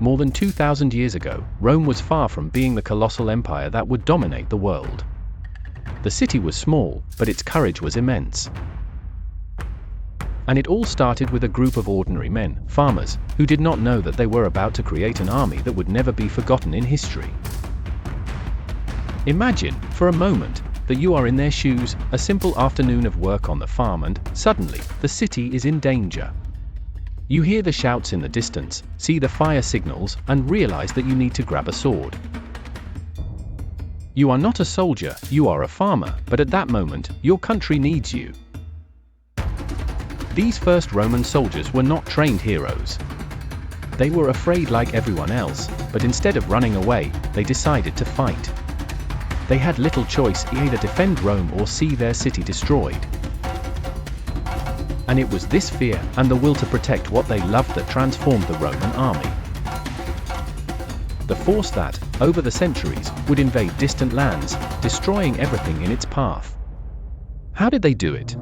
More than 2,000 years ago, Rome was far from being the colossal empire that would dominate the world. The city was small, but its courage was immense. And it all started with a group of ordinary men, farmers, who did not know that they were about to create an army that would never be forgotten in history. Imagine, for a moment, that you are in their shoes, a simple afternoon of work on the farm, and suddenly, the city is in danger. You hear the shouts in the distance, see the fire signals, and realize that you need to grab a sword. You are not a soldier, you are a farmer, but at that moment, your country needs you. These first Roman soldiers were not trained heroes. They were afraid like everyone else, but instead of running away, they decided to fight. They had little choice, either defend Rome or see their city destroyed. And it was this fear and the will to protect what they loved that transformed the Roman army. The force that, over the centuries, would invade distant lands, destroying everything in its path. How did they do it?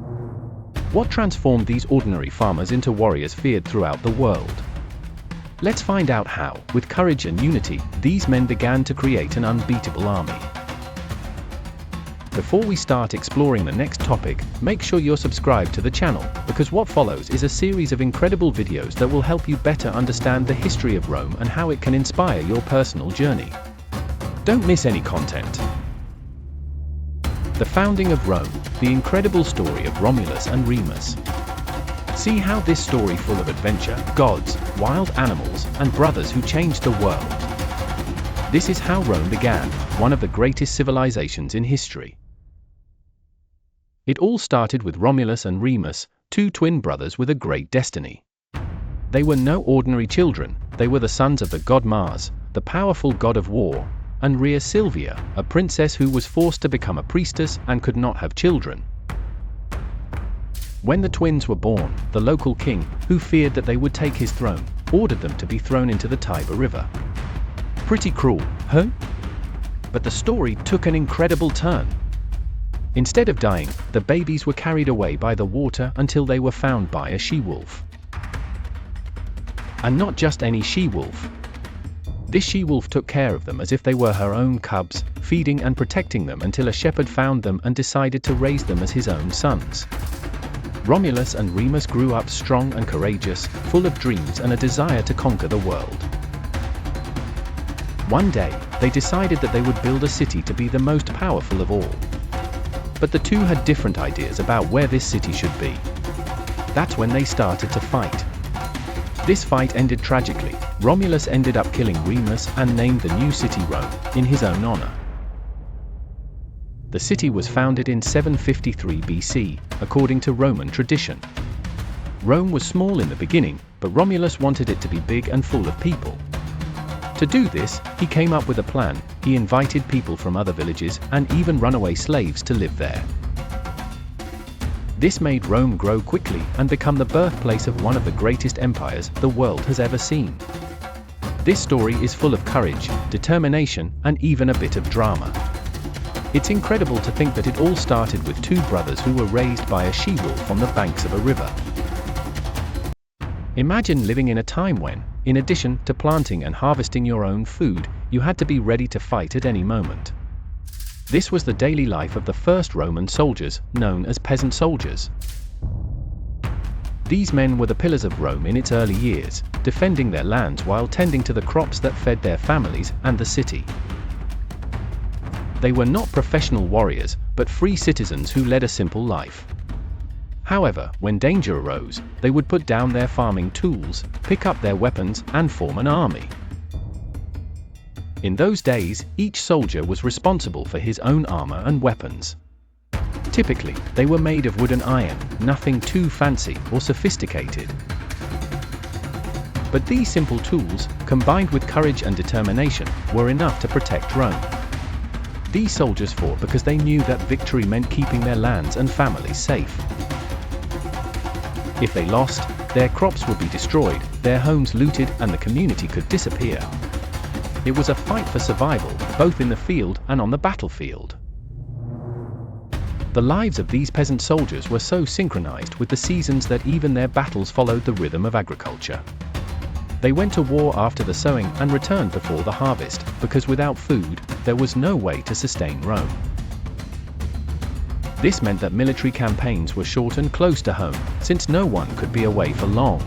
What transformed these ordinary farmers into warriors feared throughout the world? Let's find out how, with courage and unity, these men began to create an unbeatable army. Before we start exploring the next topic, make sure you're subscribed to the channel, because what follows is a series of incredible videos that will help you better understand the history of Rome and how it can inspire your personal journey. Don't miss any content. The founding of Rome, the incredible story of Romulus and Remus. See how this story full of adventure, gods, wild animals, and brothers who changed the world. This is how Rome began, one of the greatest civilizations in history. It all started with Romulus and Remus, two twin brothers with a great destiny. They were no ordinary children, they were the sons of the god Mars, the powerful god of war, and Rhea Silvia, a princess who was forced to become a priestess and could not have children. When the twins were born, the local king, who feared that they would take his throne, ordered them to be thrown into the Tiber River. Pretty cruel, huh? But the story took an incredible turn. Instead of dying, the babies were carried away by the water until they were found by a she-wolf. And not just any she-wolf. This she-wolf took care of them as if they were her own cubs, feeding and protecting them until a shepherd found them and decided to raise them as his own sons. Romulus and Remus grew up strong and courageous, full of dreams and a desire to conquer the world. One day, they decided that they would build a city to be the most powerful of all. But the two had different ideas about where this city should be. That's when they started to fight. This fight ended tragically. Romulus ended up killing Remus and named the new city Rome, in his own honor. The city was founded in 753 BC, according to Roman tradition. Rome was small in the beginning, but Romulus wanted it to be big and full of people. To do this, he came up with a plan. He invited people from other villages and even runaway slaves to live there. This made Rome grow quickly and become the birthplace of one of the greatest empires the world has ever seen. This story is full of courage, determination, and even a bit of drama. It's incredible to think that it all started with two brothers who were raised by a she-wolf on the banks of a river. Imagine living in a time when, in addition to planting and harvesting your own food, you had to be ready to fight at any moment. This was the daily life of the first Roman soldiers, known as peasant soldiers. These men were the pillars of Rome in its early years, defending their lands while tending to the crops that fed their families and the city. They were not professional warriors, but free citizens who led a simple life. However, when danger arose, they would put down their farming tools, pick up their weapons, and form an army. In those days, each soldier was responsible for his own armor and weapons. Typically, they were made of wood and iron, nothing too fancy or sophisticated. But these simple tools, combined with courage and determination, were enough to protect Rome. These soldiers fought because they knew that victory meant keeping their lands and families safe. If they lost, their crops would be destroyed, their homes looted, and the community could disappear. It was a fight for survival, both in the field and on the battlefield. The lives of these peasant soldiers were so synchronized with the seasons that even their battles followed the rhythm of agriculture. They went to war after the sowing and returned before the harvest, because without food, there was no way to sustain Rome. This meant that military campaigns were short and close to home, since no one could be away for long.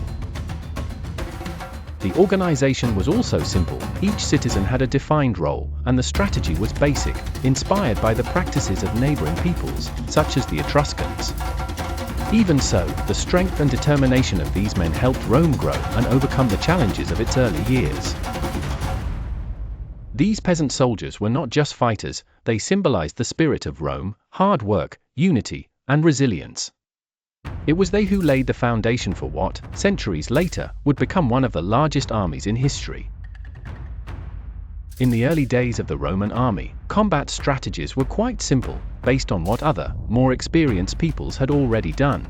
The organization was also simple. Each citizen had a defined role, and the strategy was basic, inspired by the practices of neighboring peoples, such as the Etruscans. Even so, the strength and determination of these men helped Rome grow and overcome the challenges of its early years. These peasant soldiers were not just fighters, they symbolized the spirit of Rome, hard work, unity, and resilience. It was they who laid the foundation for what, centuries later, would become one of the largest armies in history. In the early days of the Roman army, combat strategies were quite simple, based on what other, more experienced peoples had already done.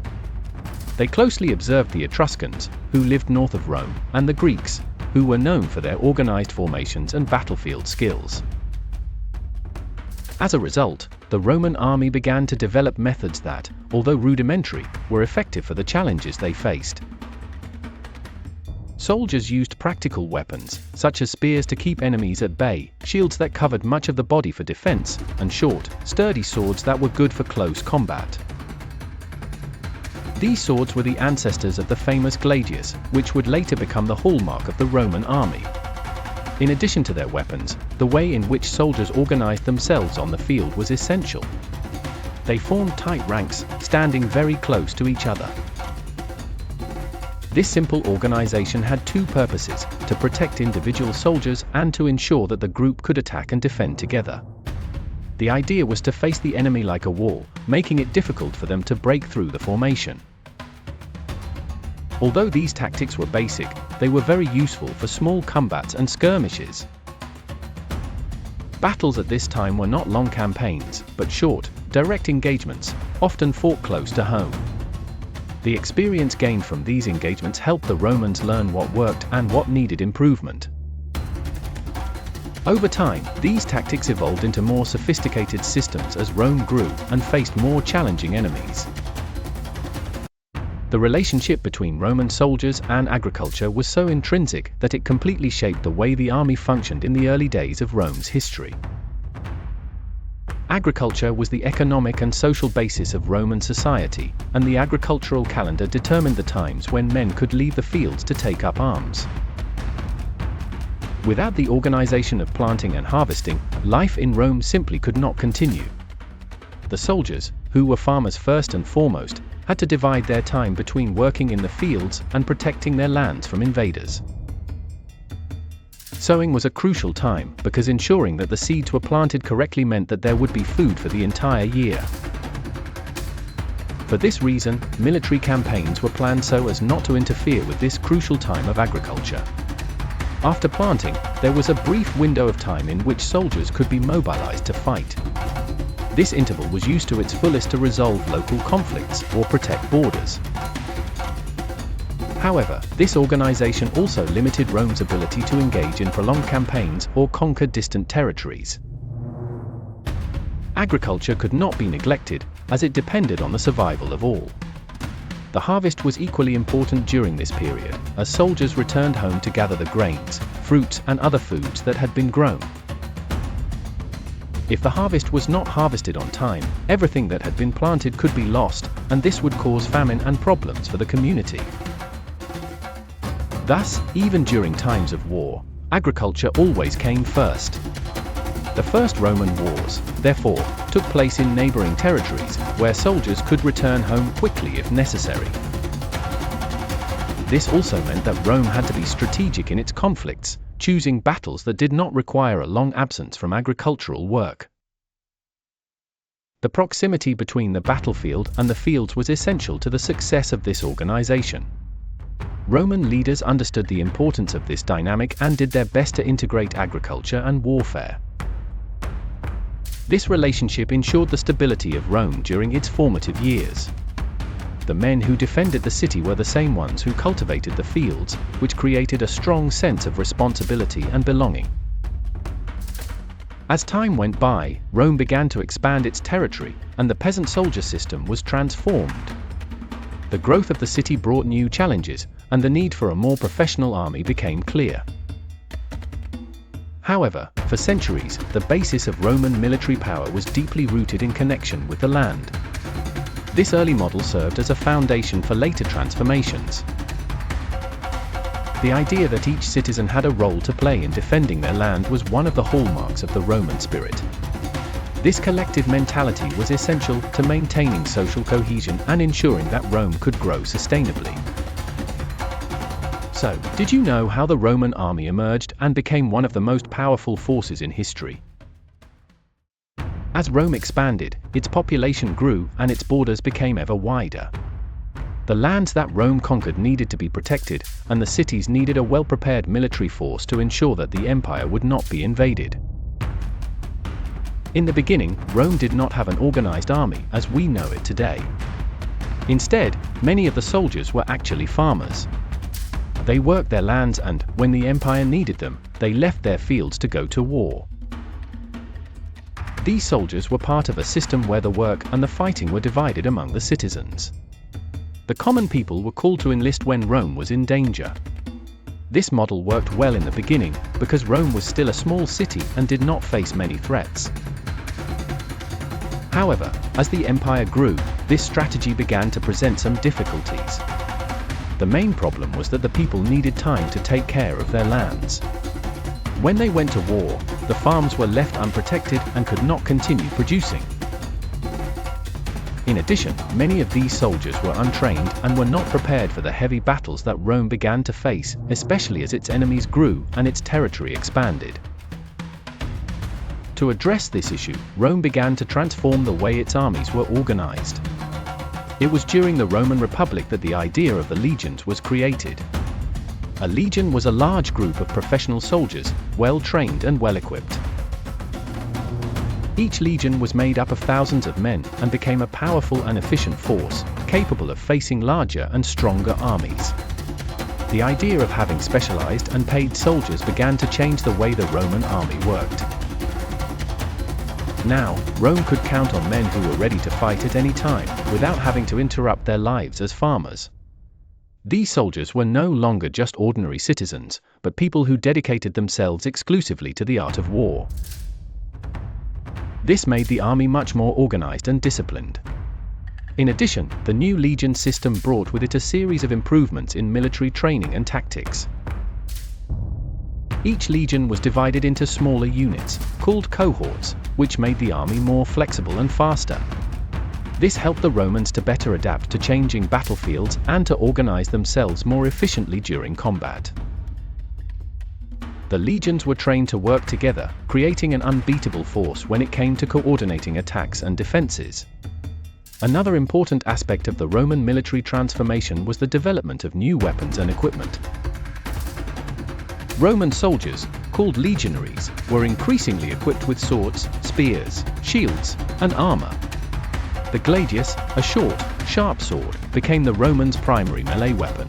They closely observed the Etruscans, who lived north of Rome, and the Greeks, who were known for their organized formations and battlefield skills. As a result, the Roman army began to develop methods that, although rudimentary, were effective for the challenges they faced. Soldiers used practical weapons, such as spears to keep enemies at bay, shields that covered much of the body for defense, and short, sturdy swords that were good for close combat. These swords were the ancestors of the famous gladius, which would later become the hallmark of the Roman army. In addition to their weapons, the way in which soldiers organized themselves on the field was essential. They formed tight ranks, standing very close to each other. This simple organization had two purposes: to protect individual soldiers and to ensure that the group could attack and defend together. The idea was to face the enemy like a wall, making it difficult for them to break through the formation. Although these tactics were basic, they were very useful for small combats and skirmishes. Battles at this time were not long campaigns, but short, direct engagements, often fought close to home. The experience gained from these engagements helped the Romans learn what worked and what needed improvement. Over time, these tactics evolved into more sophisticated systems as Rome grew and faced more challenging enemies. The relationship between Roman soldiers and agriculture was so intrinsic that it completely shaped the way the army functioned in the early days of Rome's history. Agriculture was the economic and social basis of Roman society, and the agricultural calendar determined the times when men could leave the fields to take up arms. Without the organization of planting and harvesting, life in Rome simply could not continue. The soldiers, who were farmers first and foremost, had to divide their time between working in the fields and protecting their lands from invaders. Sowing was a crucial time, because ensuring that the seeds were planted correctly meant that there would be food for the entire year. For this reason, military campaigns were planned so as not to interfere with this crucial time of agriculture. After planting, there was a brief window of time in which soldiers could be mobilized to fight. This interval was used to its fullest to resolve local conflicts or protect borders. However, this organization also limited Rome's ability to engage in prolonged campaigns or conquer distant territories. Agriculture could not be neglected, as it depended on the survival of all. The harvest was equally important during this period, as soldiers returned home to gather the grains, fruits, and other foods that had been grown. If the harvest was not harvested on time, everything that had been planted could be lost, and this would cause famine and problems for the community. Thus, even during times of war, agriculture always came first. The first Roman wars, therefore, took place in neighboring territories, where soldiers could return home quickly if necessary. This also meant that Rome had to be strategic in its conflicts, choosing battles that did not require a long absence from agricultural work. The proximity between the battlefield and the fields was essential to the success of this organization. Roman leaders understood the importance of this dynamic and did their best to integrate agriculture and warfare. This relationship ensured the stability of Rome during its formative years. The men who defended the city were the same ones who cultivated the fields, which created a strong sense of responsibility and belonging. As time went by, Rome began to expand its territory, and the peasant soldier system was transformed. The growth of the city brought new challenges, and the need for a more professional army became clear. However, for centuries, the basis of Roman military power was deeply rooted in connection with the land. This early model served as a foundation for later transformations. The idea that each citizen had a role to play in defending their land was one of the hallmarks of the Roman spirit. This collective mentality was essential to maintaining social cohesion and ensuring that Rome could grow sustainably. So, did you know how the Roman army emerged and became one of the most powerful forces in history? As Rome expanded, its population grew and its borders became ever wider. The lands that Rome conquered needed to be protected, and the cities needed a well-prepared military force to ensure that the empire would not be invaded. In the beginning, Rome did not have an organized army as we know it today. Instead, many of the soldiers were actually farmers. They worked their lands and, when the empire needed them, they left their fields to go to war. These soldiers were part of a system where the work and the fighting were divided among the citizens. The common people were called to enlist when Rome was in danger. This model worked well in the beginning, because Rome was still a small city and did not face many threats. However, as the empire grew, this strategy began to present some difficulties. The main problem was that the people needed time to take care of their lands. When they went to war, the farms were left unprotected and could not continue producing. In addition, many of these soldiers were untrained and were not prepared for the heavy battles that Rome began to face, especially as its enemies grew and its territory expanded. To address this issue, Rome began to transform the way its armies were organized. It was during the Roman Republic that the idea of the legions was created. A legion was a large group of professional soldiers, well-trained and well-equipped. Each legion was made up of thousands of men and became a powerful and efficient force, capable of facing larger and stronger armies. The idea of having specialized and paid soldiers began to change the way the Roman army worked. Now, Rome could count on men who were ready to fight at any time, without having to interrupt their lives as farmers. These soldiers were no longer just ordinary citizens, but people who dedicated themselves exclusively to the art of war. This made the army much more organized and disciplined. In addition, the new legion system brought with it a series of improvements in military training and tactics. Each legion was divided into smaller units, called cohorts, which made the army more flexible and faster. This helped the Romans to better adapt to changing battlefields and to organize themselves more efficiently during combat. The legions were trained to work together, creating an unbeatable force when it came to coordinating attacks and defenses. Another important aspect of the Roman military transformation was the development of new weapons and equipment. Roman soldiers, called legionaries, were increasingly equipped with swords, spears, shields, and armor. The gladius, a short, sharp sword, became the Romans' primary melee weapon.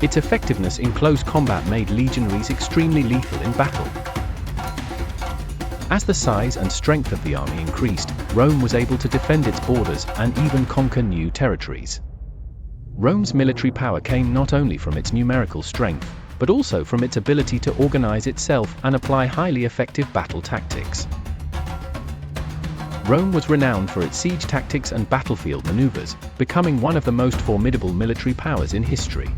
Its effectiveness in close combat made legionaries extremely lethal in battle. As the size and strength of the army increased, Rome was able to defend its borders and even conquer new territories. Rome's military power came not only from its numerical strength, but also from its ability to organize itself and apply highly effective battle tactics. Rome was renowned for its siege tactics and battlefield maneuvers, becoming one of the most formidable military powers in history.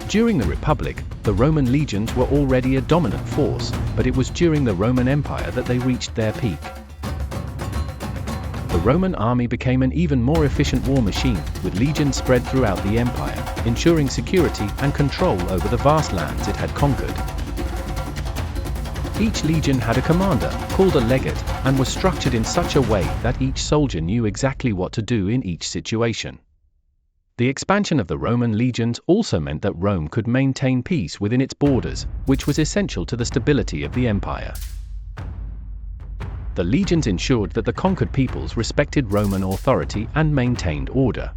During the Republic, the Roman legions were already a dominant force, but it was during the Roman Empire that they reached their peak. The Roman army became an even more efficient war machine, with legions spread throughout the empire, ensuring security and control over the vast lands it had conquered. Each legion had a commander, called a legate, and was structured in such a way that each soldier knew exactly what to do in each situation. The expansion of the Roman legions also meant that Rome could maintain peace within its borders, which was essential to the stability of the empire. The legions ensured that the conquered peoples respected Roman authority and maintained order.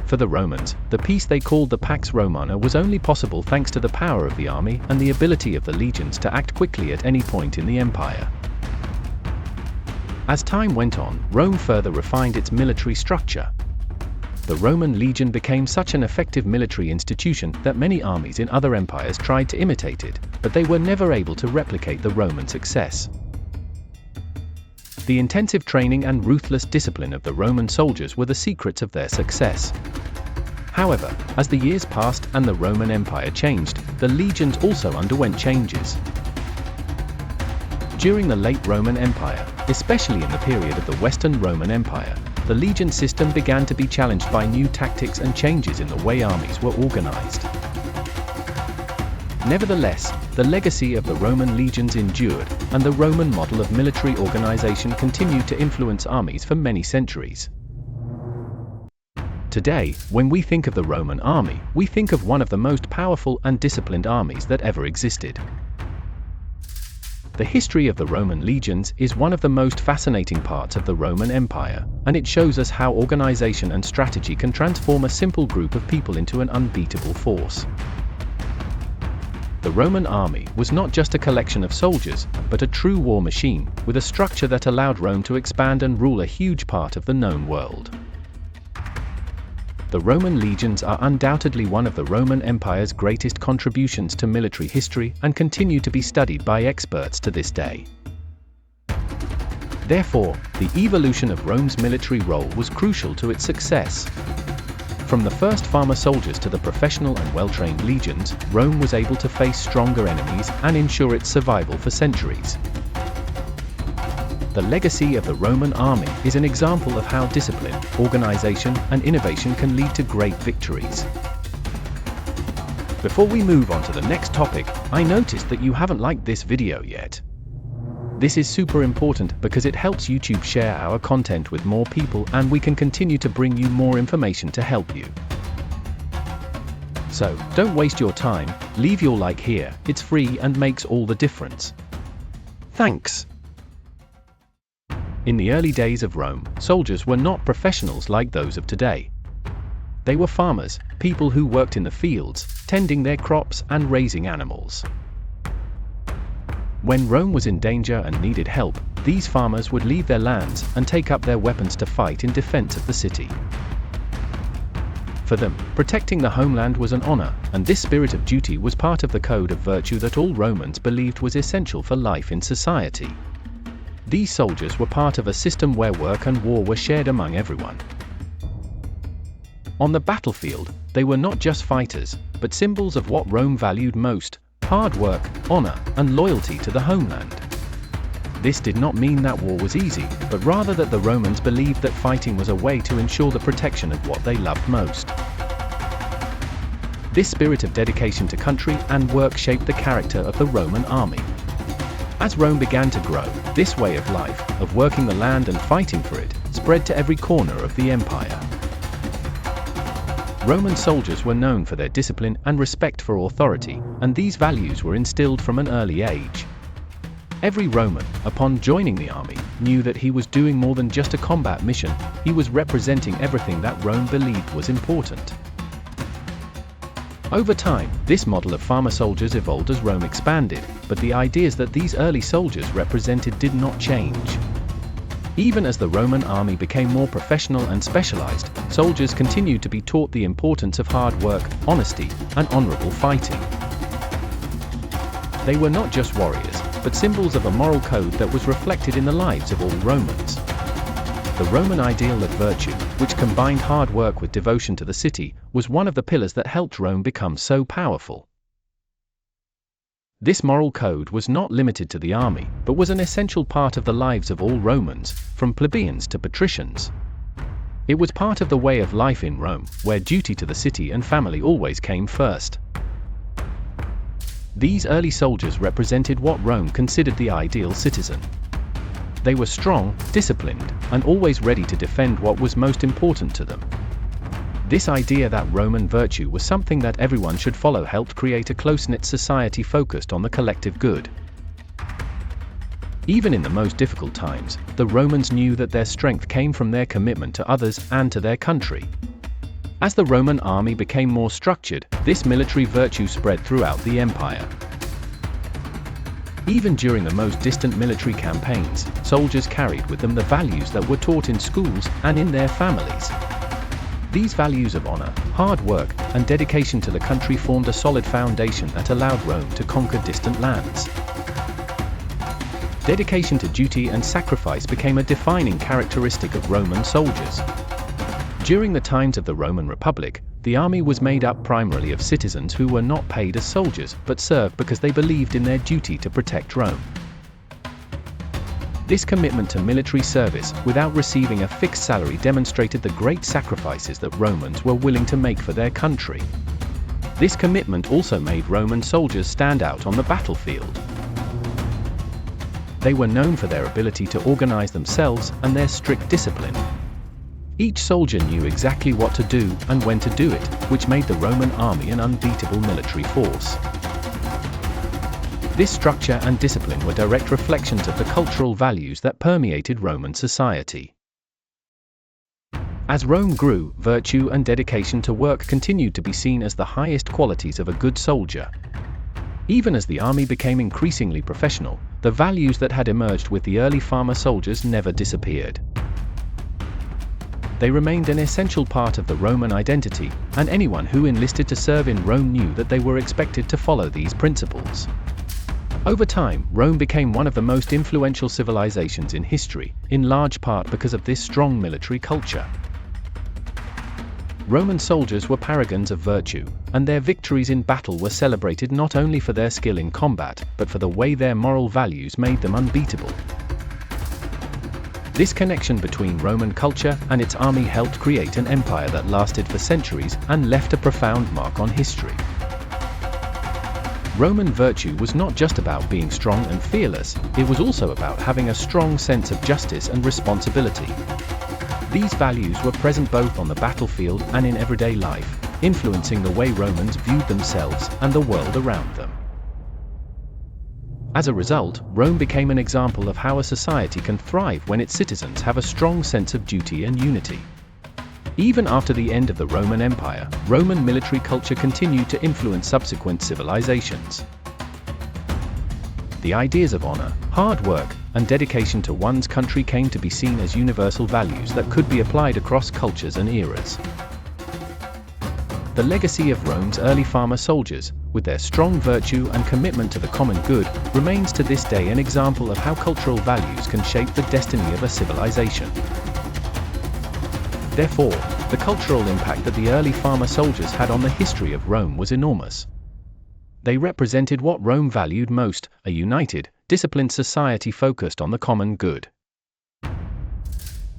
For the Romans, the peace they called the Pax Romana was only possible thanks to the power of the army and the ability of the legions to act quickly at any point in the empire. As time went on, Rome further refined its military structure. The Roman legion became such an effective military institution that many armies in other empires tried to imitate it, but they were never able to replicate the Roman success. The intensive training and ruthless discipline of the Roman soldiers were the secrets of their success. However, as the years passed and the Roman Empire changed, the legions also underwent changes. During the late Roman Empire, especially in the period of the Western Roman Empire, the legion system began to be challenged by new tactics and changes in the way armies were organized. Nevertheless, the legacy of the Roman legions endured, and the Roman model of military organization continued to influence armies for many centuries. Today, when we think of the Roman army, we think of one of the most powerful and disciplined armies that ever existed. The history of the Roman legions is one of the most fascinating parts of the Roman Empire, and it shows us how organization and strategy can transform a simple group of people into an unbeatable force. The Roman army was not just a collection of soldiers, but a true war machine, with a structure that allowed Rome to expand and rule a huge part of the known world. The Roman legions are undoubtedly one of the Roman Empire's greatest contributions to military history and continue to be studied by experts to this day. Therefore, the evolution of Rome's military role was crucial to its success. From the first farmer soldiers to the professional and well-trained legions, Rome was able to face stronger enemies and ensure its survival for centuries. The legacy of the Roman army is an example of how discipline, organization, and innovation can lead to great victories. Before we move on to the next topic, I noticed that you haven't liked this video yet. This is super important because it helps YouTube share our content with more people, and we can continue to bring you more information to help you. So, don't waste your time, leave your like here, it's free and makes all the difference. Thanks. In the early days of Rome, soldiers were not professionals like those of today. They were farmers, people who worked in the fields, tending their crops and raising animals. When Rome was in danger and needed help, these farmers would leave their lands and take up their weapons to fight in defense of the city. For them, protecting the homeland was an honor, and this spirit of duty was part of the code of virtue that all Romans believed was essential for life in society. These soldiers were part of a system where work and war were shared among everyone. On the battlefield, they were not just fighters, but symbols of what Rome valued most: hard work, honor, and loyalty to the homeland. This did not mean that war was easy, but rather that the Romans believed that fighting was a way to ensure the protection of what they loved most. This spirit of dedication to country and work shaped the character of the Roman army. As Rome began to grow, this way of life, of working the land and fighting for it, spread to every corner of the empire. Roman soldiers were known for their discipline and respect for authority, and these values were instilled from an early age. Every Roman, upon joining the army, knew that he was doing more than just a combat mission, he was representing everything that Rome believed was important. Over time, this model of farmer soldiers evolved as Rome expanded, but the ideas that these early soldiers represented did not change. Even as the Roman army became more professional and specialized, soldiers continued to be taught the importance of hard work, honesty, and honorable fighting. They were not just warriors, but symbols of a moral code that was reflected in the lives of all Romans. The Roman ideal of virtue, which combined hard work with devotion to the city, was one of the pillars that helped Rome become so powerful. This moral code was not limited to the army, but was an essential part of the lives of all Romans, from plebeians to patricians. It was part of the way of life in Rome, where duty to the city and family always came first. These early soldiers represented what Rome considered the ideal citizen. They were strong, disciplined, and always ready to defend what was most important to them. This idea that Roman virtue was something that everyone should follow helped create a close-knit society focused on the collective good. Even in the most difficult times, the Romans knew that their strength came from their commitment to others and to their country. As the Roman army became more structured, this military virtue spread throughout the empire. Even during the most distant military campaigns, soldiers carried with them the values that were taught in schools and in their families. These values of honor, hard work, and dedication to the country formed a solid foundation that allowed Rome to conquer distant lands. Dedication to duty and sacrifice became a defining characteristic of Roman soldiers. During the times of the Roman Republic, the army was made up primarily of citizens who were not paid as soldiers but served because they believed in their duty to protect Rome. This commitment to military service without receiving a fixed salary demonstrated the great sacrifices that Romans were willing to make for their country. This commitment also made Roman soldiers stand out on the battlefield. They were known for their ability to organize themselves and their strict discipline. Each soldier knew exactly what to do and when to do it, which made the Roman army an unbeatable military force. This structure and discipline were direct reflections of the cultural values that permeated Roman society. As Rome grew, virtue and dedication to work continued to be seen as the highest qualities of a good soldier. Even as the army became increasingly professional, the values that had emerged with the early farmer soldiers never disappeared. They remained an essential part of the Roman identity, and anyone who enlisted to serve in Rome knew that they were expected to follow these principles. Over time, Rome became one of the most influential civilizations in history, in large part because of this strong military culture. Roman soldiers were paragons of virtue, and their victories in battle were celebrated not only for their skill in combat, but for the way their moral values made them unbeatable. This connection between Roman culture and its army helped create an empire that lasted for centuries and left a profound mark on history. Roman virtue was not just about being strong and fearless, it was also about having a strong sense of justice and responsibility. These values were present both on the battlefield and in everyday life, influencing the way Romans viewed themselves and the world around them. As a result, Rome became an example of how a society can thrive when its citizens have a strong sense of duty and unity. Even after the end of the Roman Empire, Roman military culture continued to influence subsequent civilizations. The ideas of honor, hard work, and dedication to one's country came to be seen as universal values that could be applied across cultures and eras. The legacy of Rome's early farmer soldiers, with their strong virtue and commitment to the common good, remains to this day an example of how cultural values can shape the destiny of a civilization. Therefore, the cultural impact that the early farmer soldiers had on the history of Rome was enormous. They represented what Rome valued most, a united, disciplined society focused on the common good.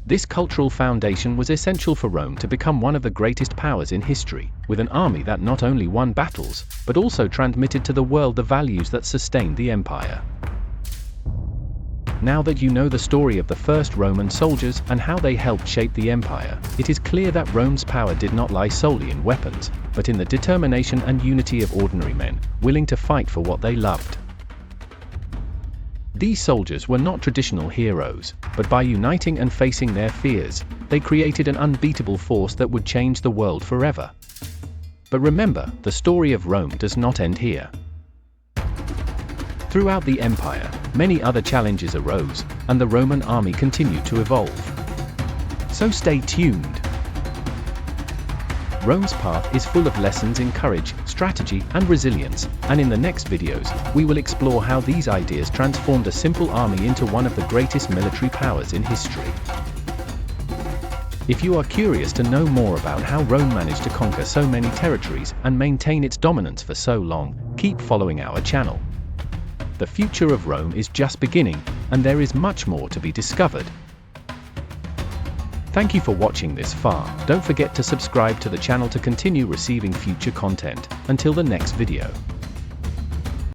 This cultural foundation was essential for Rome to become one of the greatest powers in history, with an army that not only won battles, but also transmitted to the world the values that sustained the empire. Now that you know the story of the first Roman soldiers and how they helped shape the empire, it is clear that Rome's power did not lie solely in weapons, but in the determination and unity of ordinary men, willing to fight for what they loved. These soldiers were not traditional heroes, but by uniting and facing their fears, they created an unbeatable force that would change the world forever. But remember, the story of Rome does not end here. Throughout the empire, many other challenges arose, and the Roman army continued to evolve. So stay tuned. Rome's path is full of lessons in courage, strategy, and resilience, and in the next videos, we will explore how these ideas transformed a simple army into one of the greatest military powers in history. If you are curious to know more about how Rome managed to conquer so many territories and maintain its dominance for so long, keep following our channel. The future of Rome is just beginning, and there is much more to be discovered. Thank you for watching this far. Don't forget to subscribe to the channel to continue receiving future content. Until the next video.